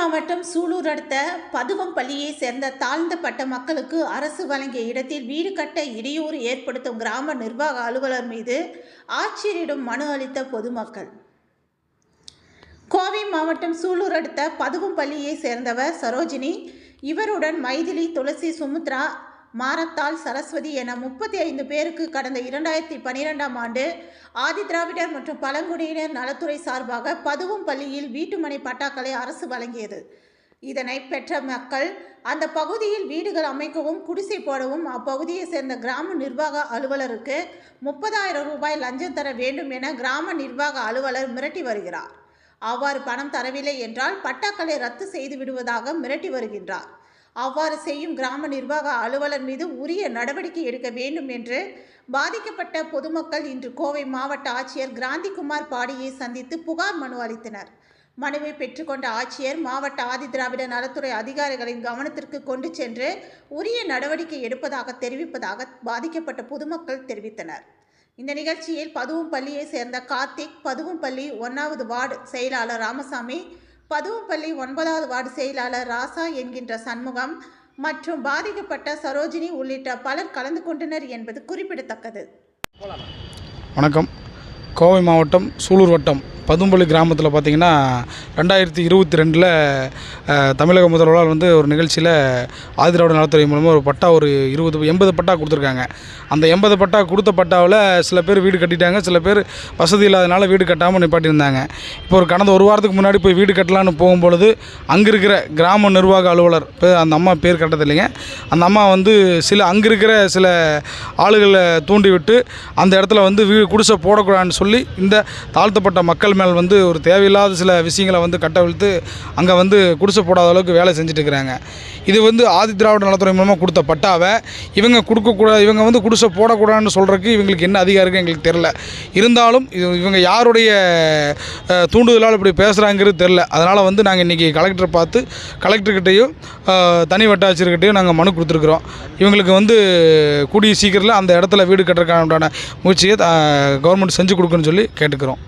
மாவட்டம் சூலூர் அடுத்த பதுவம் பள்ளியை சேர்ந்த தாழ்ந்தப்பட்ட மக்களுக்கு அரசு வழங்கிய இடத்தில் வீடு கட்ட இடையூறு ஏற்படுத்தும் கிராம நிர்வாக அலுவலர் மீது ஆட்சியரிடம் மனு அளித்த பொதுமக்கள். கோவை மாவட்டம் சூலூர் அடுத்த பதுவம் பள்ளியை சேர்ந்தவர் சரோஜினி. இவருடன் மைதிலி, துளசி, சுமித்ரா, மாரத்தாள், சரஸ்வதி என 35 பேருக்கு கடந்த 2012ஆம் ஆண்டு ஆதிதிராவிடர் மற்றும் பழங்குடியினர் நலத்துறை சார்பாக பதுவம் பள்ளியில் வீட்டுமனை பட்டாக்களை அரசு வழங்கியது. இதனை பெற்ற மக்கள் அந்த பகுதியில் வீடுகள் அமைக்கவும் குடிசை போடவும் அப்பகுதியை சேர்ந்த கிராம நிர்வாக அலுவலருக்கு 30,000 ரூபாய் லஞ்சம் தர வேண்டும் என கிராம நிர்வாக அலுவலர் மிரட்டி வருகிறார். அவ்வாறு பணம் தரவில்லை என்றால் பட்டாக்களை ரத்து செய்து விடுவதாக மிரட்டி வருகின்றார். அவ்வாறு செய்யும் கிராம நிர்வாக அலுவலர் மீது உரிய நடவடிக்கை எடுக்க வேண்டும் என்று பாதிக்கப்பட்ட பொதுமக்கள் இன்று கோவை மாவட்ட ஆட்சியர் கிராந்திகுமார் பாடியை சந்தித்து புகார் மனு அளித்தனர். மனுவை பெற்றுக்கொண்ட ஆட்சியர் மாவட்ட ஆதிதிராவிட நலத்துறை அதிகாரிகளின் கவனத்திற்கு கொண்டு சென்று உரிய நடவடிக்கை எடுப்பதாக தெரிவிப்பதாக பாதிக்கப்பட்ட பொதுமக்கள் தெரிவித்தனர். இந்த நிகழ்ச்சியில் பதுவம் பள்ளியை சேர்ந்த கார்த்திக், பதுவம் பள்ளி 1வது வார்டு செயலாளர் ராமசாமி, பதுவம் பள்ளி 9வது வார்டு செயலாளர் ராசா என்கின்ற சண்முகம் மற்றும் பாதிக்கப்பட்ட சரோஜினி உள்ளிட்ட பலர் கலந்து கொண்டனர் என்பது குறிப்பிடத்தக்கது. வணக்கம். கோவை மாவட்டம் சூலூர் வட்டம் பதும்பள்ளி கிராமத்தில் பார்த்திங்கன்னா 2022 தமிழக முதல்வரால் ஒரு நிகழ்ச்சியில் ஆதிதிராவிட நலத்துறை மூலமாக ஒரு பட்டா ஒரு 80 பட்டா கொடுத்துருக்காங்க. அந்த 80 பட்டா கொடுத்த பட்டாவில் சில பேர் வீடு கட்டிட்டாங்க, சில பேர் வசதி இல்லாதனால வீடு கட்டாமல் நிப்பாட்டியிருந்தாங்க. இப்போ கடந்த ஒரு வாரத்துக்கு முன்னாடி போய் வீடு கட்டலான்னு போகும்பொழுது அங்கே இருக்கிற கிராம நிர்வாக அலுவலர், அந்த அம்மா பேர் கட்டது இல்லைங்க, அந்த அம்மா அங்கே இருக்கிற சில ஆளுகளை தூண்டிவிட்டு அந்த இடத்துல வீடு குடிசை போடக்கூடாதுன்னு சொல்லி இந்த தாழ்த்தப்பட்ட மக்கள் மேல் ஒரு தேவையில்லாத சில விஷயங்களை கட்டவிழ்த்து அங்கே குடிசை போடாத அளவுக்கு வேலை செஞ்சுட்டு இருக்கிறாங்க. இது ஆதிதிராவிட நலத்துறை மூலமாக கொடுத்த பட்டாவை இவங்க கொடுக்கக்கூடாது, இவங்க குடிசை போடக்கூடாதுன்னு சொல்கிறதுக்கு இவங்களுக்கு என்ன அதிகாரம் இருக்குது எங்களுக்கு தெரில. இருந்தாலும் இவங்க யாருடைய தூண்டுதலால் இப்படி பேசுகிறாங்கிறது தெரில. அதனால் நாங்கள் இன்றைக்கி கலெக்டரை பார்த்து கலெக்டர்கிட்டையும் தனி வட்டாட்சியர்கிட்டையும் நாங்கள் மனு கொடுத்துருக்குறோம். இவங்களுக்கு கூடிய சீக்கிரத்தில் அந்த இடத்துல வீடு கட்டுறதுக்கான முயற்சியை கவர்மெண்ட் செஞ்சு கொடுக்குன்னு சொல்லி கேட்டுக்கிறோம்.